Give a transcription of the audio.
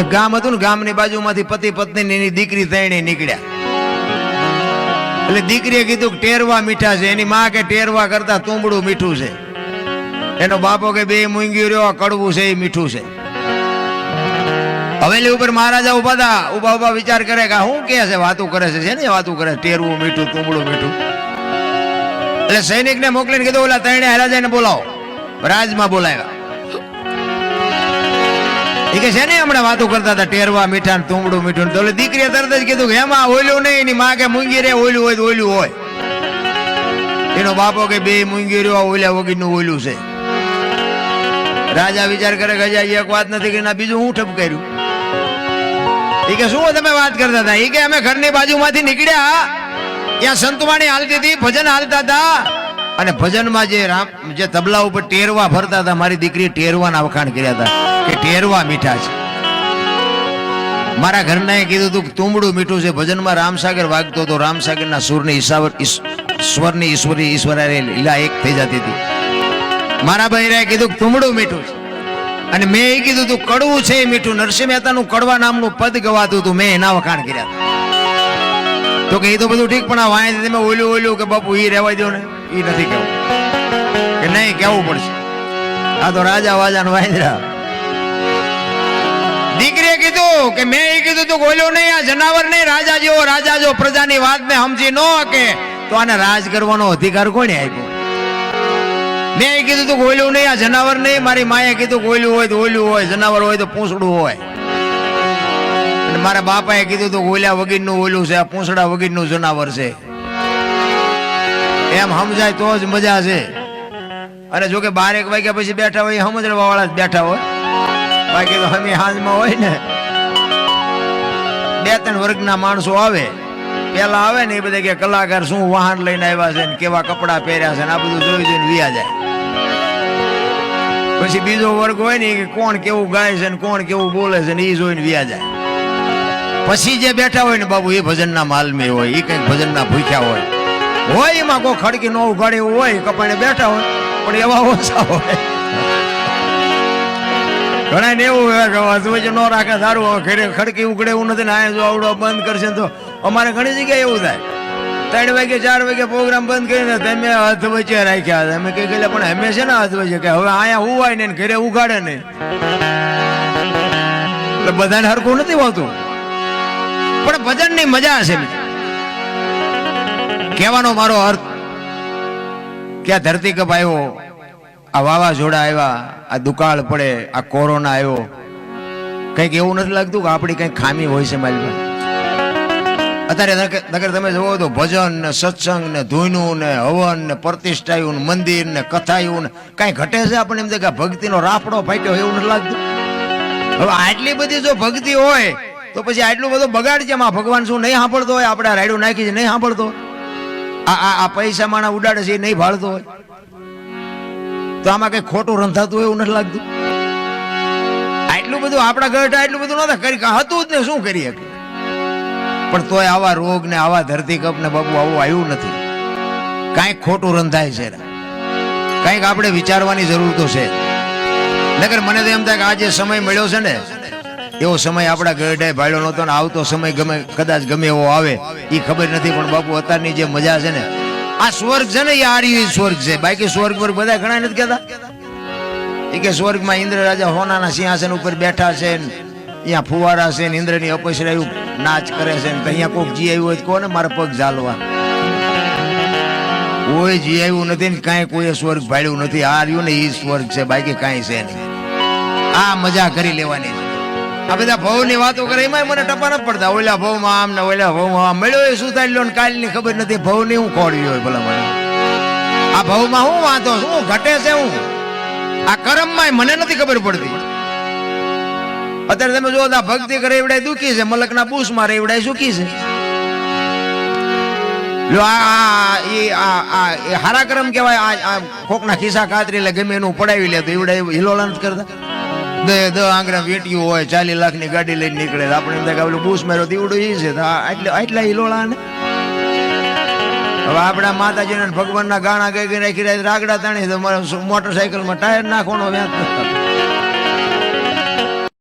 એક ગામ હતું ને, ગામની બાજુમાંથી પતિ પત્ની ની એની દીકરી ત્રણે નીકળ્યા. એટલે દીકરીએ કીધું કે ટેરવા મીઠા છે. એની માં કે ટેરવા કરતા તુંબડું મીઠું છે. એનો બાપો કે બે મૂંગી રહ્યો, કડવું છે એ મીઠું છે. હવેલી ઉપર મહારાજા ઉભા હતા, ઉભા ઉભા વિચાર કરે કે શું કે છે, વાતું કરે છે ને વાતું કરે, ટેરવું મીઠું તુંબડું મીઠું. એટલે સૈનિક ને મોકલીને કીધું ઓલા ત્રણે રાજાને બોલાવો. રાજમાં બોલાવ્યા. એ કે છે ને હમણાં વાતો કરતા હતા ટેરવા મીઠા ને તુંબડું મીઠું. તો દીકરીએ તરત જ કીધું કે એમાં ઓયલું નહીં. એની માં કે મૂંગી રે, ઓયલું હોય તો ઓયલું હોય. એનો બાપો કે બે મૂંગી રહ્યો, ઓલ્યા વગરનું ઓયલું છે. રાજા વિચાર કરે કે હજી એક વાત નથી કરી, બીજું હું ઠપકાર્યું. એ કે શું તમે વાત કરતા હતા? એ કે અમે ઘરની બાજુમાંથી નીકળ્યા, ત્યાં સંતવાણી હાલતી હતી, ભજન હાલતા હતા, અને ભજનમાં જે તબલા ઉપર ટેરવા ફરતા હતા, મારી દીકરી ટેરવાના વખાણ કર્યા હતા કે ટેરવા મીઠા છે. મારા ઘરનાએ કીધું હતું કે તુંબડું મીઠું છે. ભજનમાં રામસાગર વાગતો હતો, રામસાગરના સુરની સ્વરની ઈશ્વરાએ લીલા એક થઈ જતી હતી. મારા બહેરાએ કીધું કે તુંબડું મીઠું છે. અને મેં એ કીધું તું કડવું છે એ મીઠું. નરસિંહ મહેતાનું કડવા નામનું પદ ગવાતું હતું, મેં એના વખાણ કર્યા હતા. તો કે એ તો બધું ઠીક, પણ આ વાંય તમે ઓલ્યું કે બાપુ એ રહેવા દો ને, એ નથી કેવું કે નહીં, કેવું પડશે. આ તો રાજા વાજા વાંદરા. દીકરીએ કીધું કે મેં એ કીધું તું ઓલ્યું નહીં, આ જનાવર નહીં, રાજા જો પ્રજાની વાત ને સમજી ન શકે તો આને રાજ કરવાનો અધિકાર કોણે આપ્યો? મેં કીધું તું ઓયલું નહીં, આ જનાવર નહીં. મારી માએ કીધું ઓયલું હોય તો ઓયલું હોય, જનાવર હોય તો પૂંછડું હોય. અને મારા બાપાએ કીધું તું ઓલ્યા વગરનું ઓયલું છે, આ પૂંછડા વગરનું જનાવર છે. એમ સમજાય તો જ મજા છે. અને જો કે 12 વાગ્યા પછી બેઠા હોય, સમજવા વાળા જ બેઠા હોય. બાકી તો અમે હાજમાં હોય ને 2-3 વર્ગના માણસો આવે. પેલા આવે ને એ બધા કે કલાકાર શું વાહન લઈને આવ્યા છે ને કેવા કપડા પહેર્યા છે ને આ બધું જોઈ જોઈને વિયા જાય. પછી બીજો વર્ગ હોય ને કે કોણ કેવું ગાય છે ને કોણ કેવું બોલે છે ને એ જોઈને વિયા જાય. પછી જે બેઠા હોય ને બાબુ એ ભજનના માલમે હોય, એ કઈક ભજનના ભૂખ્યા હોય એમાં કોઈ ખડકી ન ઉગાડે એવું હોય, કપાણે બેઠા હોય પણ એવા ઓછા હોય. ઘણા ને એવું હોય ન રાખે સારું, ઘરે ખડકી ઉગડે એવું નથી ને આ જો આવડો બંધ કરશે તો અમારે ઘણી જગ્યાએ એવું થાય. 3 વાગે 4 વાગે પ્રોગ્રામ બંધ કરીને તમે હાથ વચ્ચે રાખ્યા. અમે કઈ ગયેલા પણ અમે છે ને હાથ વચ્ચે કે હવે અહીંયા હુવાય ને ઘરે ઉગાડે ને, એટલે બધાને હરખું નથી હોતું. પણ ભજન ની મજા છે. કહેવાનો મારો અર્થ કે આ ધરતી કપ આવ્યો, આ વાવાઝોડા આવ્યા, આ દુકાળ પડે, આ કોરોના આવ્યો, કઈક એવું નથી લાગતું કે આપણી કઈક ખામી હોય છે મારી? અત્યારે નગર તમે જોવો તો ભજન ને સત્સંગ ને ધૂનું ને હવન ને પ્રતિષ્ઠાયું ને મંદિર ને કથાયું ને કઈ ઘટે છે? આપણને એમ થાય કે ભક્તિનો રાફડો ફાટ્યો એવું નથી લાગતું? હવે આટલી બધી જો ભક્તિ હોય તો પછી આટલું બધું બગાડ છે. એમાં ભગવાન શું નહીં સાંભળતો હોય? આપણે રાયડું નાખી છે નહીં સાંભળતો હોય? આ પૈસા માણા ઉડાડે છે એ નહીં ભાળતો હોય? તો આમાં કઈ ખોટું રંધાતું હોય એવું નથી લાગતું? આટલું બધું આપણા ગઢ આટલું બધું નતા કરી હતું જ ને, શું કરી શકે? પણ તોય આવા રોગ ને આવા ધરતીકપ ને બાબુ આવું આવ્યું નથી. કાંઈક ખોટું રંધાય છે, કાંઈક આપણે વિચારવાની જરૂર તો છે. નકર મને તો એમ થાય કે આ જે સમય મળ્યો છે ને એવો સમય આપણા ગઢે ભાળ્યો નહોતો ને આવતો સમય કદાચ ગમે એવો આવે એ ખબર નથી. પણ બાપુ અત્યારની જે મજા છે ને, આ સ્વર્ગ છે ને એ આર્ય સ્વર્ગ છે. બાકી સ્વર્ગ પર બધા ઘણા નથી કહેતા એ કે સ્વર્ગમાં ઇન્દ્ર રાજા હોનાના સિંહાસન ઉપર બેઠા છે, અહીંયા ફુવારા છે ને ઇન્દ્રની અપસરાયું નાચ કરે છે. અહીંયા કોઈક જી આવ્યું હોય તો કોને મારા પગ ઝાલવા? કોઈ જી આવ્યું નથી ને કાંઈ કોઈ સ્વર્ગ ભાડ્યું નથી. આ રહ્યું ને એ સ્વર્ગ છે, બાકી કાંઈ છે નહીં. આ મજા કરી લેવાની છે. આ બધા ભવની વાતો કરે એમાં મને ટપા નથી પડતા. ઓલા ભવમાં આમ ને ઓલા ભવમાં આમ મળ્યો એ શું થાય ને કાલની ખબર નથી. ભવની હું ખોડવી હોય ભલા મને? આ ભવમાં હું વાંધો શું ઘટે છે? હું આ કર્મમાં મને નથી ખબર પડતી. અત્યારે તમે જો ભક્તિ કરે એવડાય દુખી છે, મલકના બૂસ મારે એવડાય સુખી છે. હારા કર્મ કેવાય. કોકના ખિસ્સા કાતરી એટલે ગમે એનું પડાવી લે તો એવડાય હિલોળા નથી કરતા. 10 આંગણા વેટ્યું હોય, 40 લાખની ગાડી લઈને નીકળે. આપણે એમ થાય કે બૂસ માર્યો દીવડો એ છે આટલા હિલોળા ને. હવે આપણા માતાજીના ભગવાનના ગાણા ગઈ રાખી રાગડા તાણી મોટરસાયકલમાં ટાયર નાખવાનો વ્યાજ નથી.